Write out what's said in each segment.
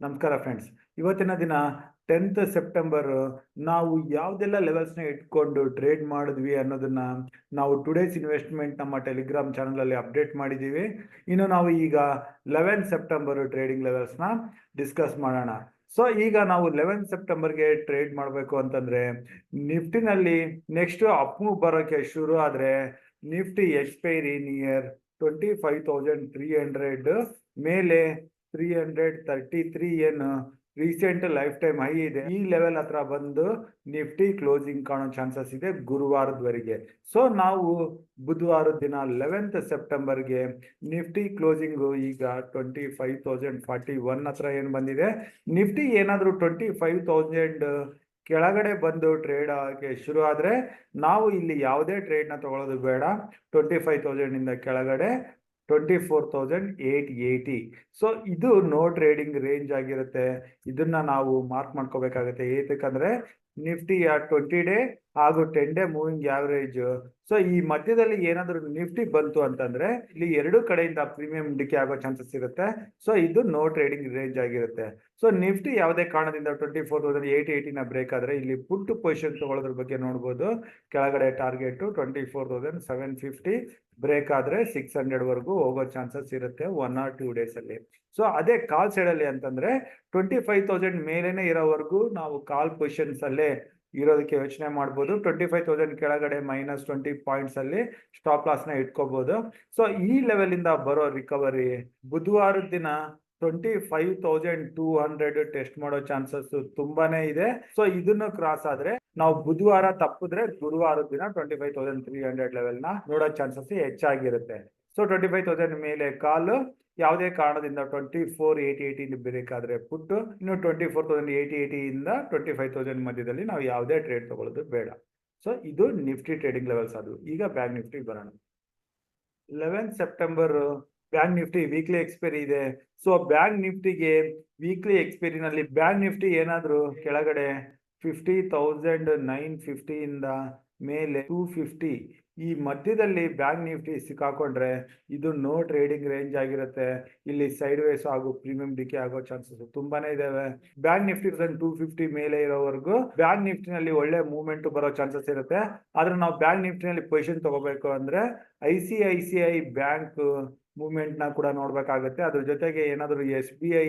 ನಮಸ್ಕಾರ ಫ್ರೆಂಡ್ಸ್. ಇವತ್ತಿನ ದಿನ 10th ಸೆಪ್ಟೆಂಬರ್ ನಾವು ಯಾವುದೆಲ್ಲ ಲೆವೆಲ್ಸ್ನ ಇಟ್ಕೊಂಡು ಟ್ರೇಡ್ ಮಾಡಿದ್ವಿ ಅನ್ನೋದನ್ನ ನಾವು ಟುಡೇಸ್ ಇನ್ವೆಸ್ಟ್ಮೆಂಟ್ ನಮ್ಮ ಟೆಲಿಗ್ರಾಮ್ ಚಾನಲಲ್ಲಿ ಅಪ್ಡೇಟ್ ಮಾಡಿದ್ದೀವಿ. ಇನ್ನು ನಾವು ಈಗ 11 ಸೆಪ್ಟೆಂಬರ್ ಟ್ರೇಡಿಂಗ್ ಲೆವೆಲ್ಸ್ನ ಡಿಸ್ಕಸ್ ಮಾಡೋಣ. ಸೊ ಈಗ ನಾವು 11 ಸೆಪ್ಟೆಂಬರ್ಗೆ ಟ್ರೇಡ್ ಮಾಡಬೇಕು ಅಂತಂದ್ರೆ ನಿಫ್ಟಿನಲ್ಲಿ ನೆಕ್ಸ್ಟ್ ಅಪ್ ಮೂವ್ ಬರೋಕ್ಕೆ ಶುರು ಆದರೆ ನಿಫ್ಟಿ ಎಕ್ಸ್ಪೈರಿ ನಿಯರ್ 25,300 ಮೇಲೆ 333 ಏನು ರೀಸೆಂಟ್ ಲೈಫ್ ಟೈಮ್ ಹೈ ಇದೆ. ಈ ಲೆವೆಲ್ ಹತ್ರ ಬಂದು ನಿಫ್ಟಿ ಕ್ಲೋಸಿಂಗ್ ಕಾಣೋ ಚಾನ್ಸಸ್ ಇದೆ ಗುರುವಾರದವರೆಗೆ. ಸೊ ನಾವು ಬುಧವಾರದ ದಿನ 11th ಸೆಪ್ಟೆಂಬರ್ಗೆ ನಿಫ್ಟಿ ಕ್ಲೋಸಿಂಗು ಈಗ 25,041 ಹತ್ರ ಏನು ಬಂದಿದೆ. ನಿಫ್ಟಿ ಏನಾದರೂ 25,000 ಕೆಳಗಡೆ ಬಂದು ಟ್ರೇಡ್ ಆಗಕ್ಕೆ ಶುರು ಆದರೆ ನಾವು ಇಲ್ಲಿ ಯಾವುದೇ ಟ್ರೇಡ್ನ ತಗೊಳ್ಳೋದು ಬೇಡ. 25,000 ಇಂದ ಕೆಳಗಡೆ 24,880. ಸೊ ಇದು ನೋ ಟ್ರೇಡಿಂಗ್ ರೇಂಜ್ ಆಗಿರುತ್ತೆ. ಇದನ್ನ ನಾವು ಮಾರ್ಕ್ ಮಾಡ್ಕೋಬೇಕಾಗುತ್ತೆ. ಏತಕ್ಕಂದ್ರೆ ನಿಫ್ಟಿಯ 20 ಡೇ ಹಾಗೂ 10 ಡೇ ಮೂವಿಂಗ್ ಆವರೇಜ್. ಸೊ ಈ ಮಧ್ಯದಲ್ಲಿ ಏನಾದರೂ ನಿಫ್ಟಿ ಬಂತು ಅಂತಂದ್ರೆ ಇಲ್ಲಿ ಎರಡು ಕಡೆಯಿಂದ ಪ್ರೀಮಿಯಂ ಡಿಕೆ ಆಗೋ ಚಾನ್ಸಸ್ ಇರುತ್ತೆ. ಸೊ ಇದು ನೋ ಟ್ರೇಡಿಂಗ್ ರೇಂಜ್ ಆಗಿರುತ್ತೆ. ಸೊ ನಿಫ್ಟಿ ಯಾವುದೇ ಕಾರಣದಿಂದ 24,880ನ ಬ್ರೇಕ್ ಆದ್ರೆ ಇಲ್ಲಿ ಪುಟ್ ಪೊಸಿಷನ್ ತಗೊಳ್ಳೋದ್ರ ಬಗ್ಗೆ ನೋಡ್ಬೋದು. ಕೆಳಗಡೆ ಟಾರ್ಗೆಟ್ 24,750 ಬ್ರೇಕ್ ಆದ್ರೆ 600 ವರೆಗೂ ಹೋಗೋ ಚಾನ್ಸಸ್ ಇರುತ್ತೆ 1 or 2 ಡೇಸ್ ಅಲ್ಲಿ. ಸೊ ಅದೇ ಕಾಲ್ ಸೈಡ್ ಅಲ್ಲಿ ಅಂತಂದ್ರೆ 25,000 ಮೇಲೇನೆ ಇರೋವರೆಗೂ ನಾವು ಕಾಲ್ ಪೊಸಿಷನ್ಸ್ ಅಲ್ಲೇ ಇರೋದಕ್ಕೆ ಯೋಚನೆ ಮಾಡ್ಬೋದು. 25,000 ಕೆಳಗಡೆ -20 ಪಾಯಿಂಟ್ಸ್ ಅಲ್ಲಿ ಸ್ಟಾಪ್ ಲಾಸ್ ನ ಇಟ್ಕೋಬಹುದು. ಸೊ ಈ ಲೆವೆಲ್ ಇಂದ ಬರೋ ರಿಕವರಿ ಬುಧವಾರದ ದಿನ 25,200 ಟೆಸ್ಟ್ ಮಾಡೋ ಚಾನ್ಸಸ್ ತುಂಬಾನೇ ಇದೆ. ಸೊ ಇದನ್ನು ಕ್ರಾಸ್ ಆದ್ರೆ ನಾವು ಬುಧವಾರ ತಪ್ಪಿದ್ರೆ ಗುರುವಾರದ ದಿನ 25,300 ಲೆವೆಲ್ ನ ನೋಡೋ ಚಾನ್ಸಸ್ ಹೆಚ್ಚಾಗಿರುತ್ತೆ. ಸೊ 25,000 ಮೇಲೆ ಕಾಲ್, ಯಾವುದೇ ಕಾರಣದಿಂದ 24,880 ಬ್ರೇಕ್ ಆದ್ರೆ ಪುಟ್ಟು, ಇನ್ನು 24,880 ಇಂದ 25,000 ಮಧ್ಯದಲ್ಲಿ ನಾವು ಯಾವುದೇ ಟ್ರೇಡ್ ತಗೊಳ್ಳೋದು ಬೇಡ. ಸೊ ಇದು ನಿಫ್ಟಿ ಟ್ರೇಡಿಂಗ್ ಲೆವೆಲ್ಸ್ ಅದು. ಈಗ ಬ್ಯಾಂಕ್ ನಿಫ್ಟಿ ಬರೋಣ. 11 September bank Nifty weekly expiry ಇದೆ. ಸೊ ಬ್ಯಾಂಕ್ ನಿಫ್ಟಿಗೆ ವೀಕ್ಲಿ ಎಕ್ಸ್ಪೈರಿನಲ್ಲಿ ಬ್ಯಾಂಕ್ ನಿಫ್ಟಿ ಏನಾದ್ರು ಕೆಳಗಡೆ 50,950 ಇಂದ ಮೇಲೆ 250 ಈ ಮಧ್ಯದಲ್ಲಿ ಬ್ಯಾಂಕ್ ನಿಫ್ಟಿ ಸಿಕ್ಕಾಕೊಂಡ್ರೆ ಇದು ನೋ ಟ್ರೇಡಿಂಗ್ ರೇಂಜ್ ಆಗಿರುತ್ತೆ. ಇಲ್ಲಿ ಸೈಡ್ ವೇಸ್ ಹಾಗೂ ಪ್ರೀಮಿಯಂ ಡಿಕೆ ಆಗೋ ಚಾನ್ಸಸ್ ತುಂಬಾನೇ ಇದಾವೆ. ಬ್ಯಾಂಕ್ ನಿಫ್ಟಿ 250 ಮೇಲೆ ಇರೋವರೆಗೂ ಬ್ಯಾಂಕ್ ನಿಫ್ಟಿನಲ್ಲಿ ಒಳ್ಳೆ ಮೂವ್ಮೆಂಟ್ ಬರೋ ಚಾನ್ಸಸ್ ಇರುತ್ತೆ. ಆದ್ರೆ ನಾವು ಬ್ಯಾಂಕ್ ನಿಫ್ಟಿನಲ್ಲಿ ಪೊಸಿಷನ್ ತಗೋಬೇಕು ಅಂದ್ರೆ ICICI ಬ್ಯಾಂಕ್ ಮೂವ್ಮೆಂಟ್ ನ ಕೂಡ ನೋಡ್ಬೇಕಾಗುತ್ತೆ. ಅದ್ರ ಜೊತೆಗೆ ಏನಾದ್ರು SBI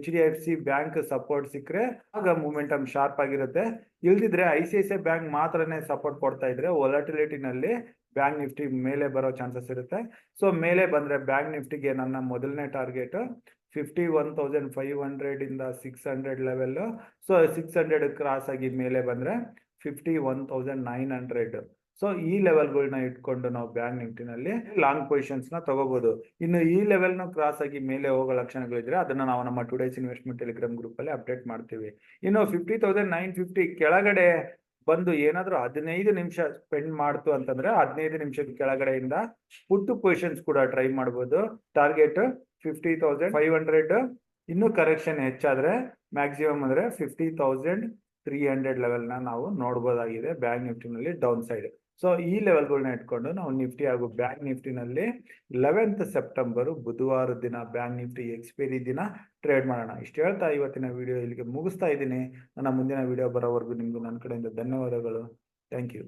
HDFC ಬ್ಯಾಂಕ್ ಸಪೋರ್ಟ್ ಸಿಕ್ಕರೆ ಆಗ ಮೂವ್ಮೆಂಟಮ್ ಶಾರ್ಪ್ ಆಗಿರುತ್ತೆ. ಇಲ್ದಿದ್ರೆ ICICI ಬ್ಯಾಂಕ್ ಮಾತ್ರನೇ ಸಪೋರ್ಟ್ ಕೊಡ್ತಾ ಇದ್ರೆ ವೊಲಟಿಲಿಟಿನಲ್ಲಿ ಬ್ಯಾಂಕ್ ನಿಫ್ಟಿ ಮೇಲೆ ಬರೋ ಚಾನ್ಸಸ್ ಇರುತ್ತೆ. ಸೊ ಮೇಲೆ ಬಂದ್ರೆ ಬ್ಯಾಂಕ್ ನಿಫ್ಟಿಗೆ ನನ್ನ ಮೊದಲನೇ ಟಾರ್ಗೆಟ್ 51,500 ಇಂದ 600 ಲೆವೆಲ್. ಸೊ 600 ಕ್ರಾಸ್ ಆಗಿ ಮೇಲೆ ಬಂದ್ರೆ 51,900. ಸೊ ಈ ಲೆವೆಲ್ಗಳನ್ನ ಇಟ್ಕೊಂಡು ನಾವು ಬ್ಯಾಂಕ್ ನಿಫ್ಟಿನಲ್ಲಿ ಲಾಂಗ್ ಪೊಸಿಷನ್ಸ್ ನ ತಗೋಬಹುದು. ಇನ್ನು ಈ ಲೆವೆಲ್ ನ ಕ್ರಾಸ್ ಆಗಿ ಮೇಲೆ ಹೋಗೋ ಲಕ್ಷಣಗಳಿದ್ರೆ ಅದನ್ನ ನಾವು ನಮ್ಮ ಟುಡೇಸ್ ಇನ್ವೆಸ್ಟ್ಮೆಂಟ್ ಟೆಲಿಗ್ರಾಮ್ ಗ್ರೂಪ್ ಅಲ್ಲಿ ಅಪ್ಡೇಟ್ ಮಾಡ್ತೀವಿ. ಇನ್ನು 50,950 ಕೆಳಗಡೆ ಬಂದು ಏನಾದ್ರೂ 15 ನಿಮಿಷ ಸ್ಪೆಂಡ್ ಮಾಡ್ತು ಅಂತಂದ್ರೆ 15 ನಿಮಿಷದ ಕೆಳಗಡೆಯಿಂದ ಪುಟ್ ಪೊಸಿಷನ್ಸ್ ಕೂಡ ಟ್ರೈ ಮಾಡಬಹುದು. ಟಾರ್ಗೆಟ್ 50,500. ಇನ್ನು ಕರೆಕ್ಷನ್ ಹೆಚ್ಚಾದ್ರೆ ಮ್ಯಾಕ್ಸಿಮಮ್ ಅಂದ್ರೆ 50,300 ಲೆವೆಲ್ ನ ನಾವು ನೋಡಬಹುದಾಗಿದೆ ಬ್ಯಾಂಕ್ ನಿಫ್ಟಿನಲ್ಲಿ ಡೌನ್ ಸೈಡ್. ಸೊ ಈ ಲೆವೆಲ್ಗಳನ್ನ ಇಟ್ಕೊಂಡು ನಾವು ನಿಫ್ಟಿ ಹಾಗೂ ಬ್ಯಾಂಕ್ ನಿಫ್ಟಿನಲ್ಲಿ 11th ಸೆಪ್ಟೆಂಬರ್ ಬುಧವಾರ ದಿನ ಬ್ಯಾಂಕ್ ನಿಫ್ಟಿ ಎಕ್ಸ್ಪೈರಿ ದಿನ ಟ್ರೇಡ್ ಮಾಡೋಣ. ಇಷ್ಟು ಹೇಳ್ತಾ ಇವತ್ತಿನ ವಿಡಿಯೋ ಇಲ್ಲಿಗೆ ಮುಗಿಸ್ತಾ ಇದ್ದೀನಿ. ನನ್ನ ಮುಂದಿನ ವಿಡಿಯೋ ಬರೋವರೆಗೂ ನಿಮ್ಗೆ ನನ್ನ ಕಡೆಯಿಂದ ಧನ್ಯವಾದಗಳು. Thank you.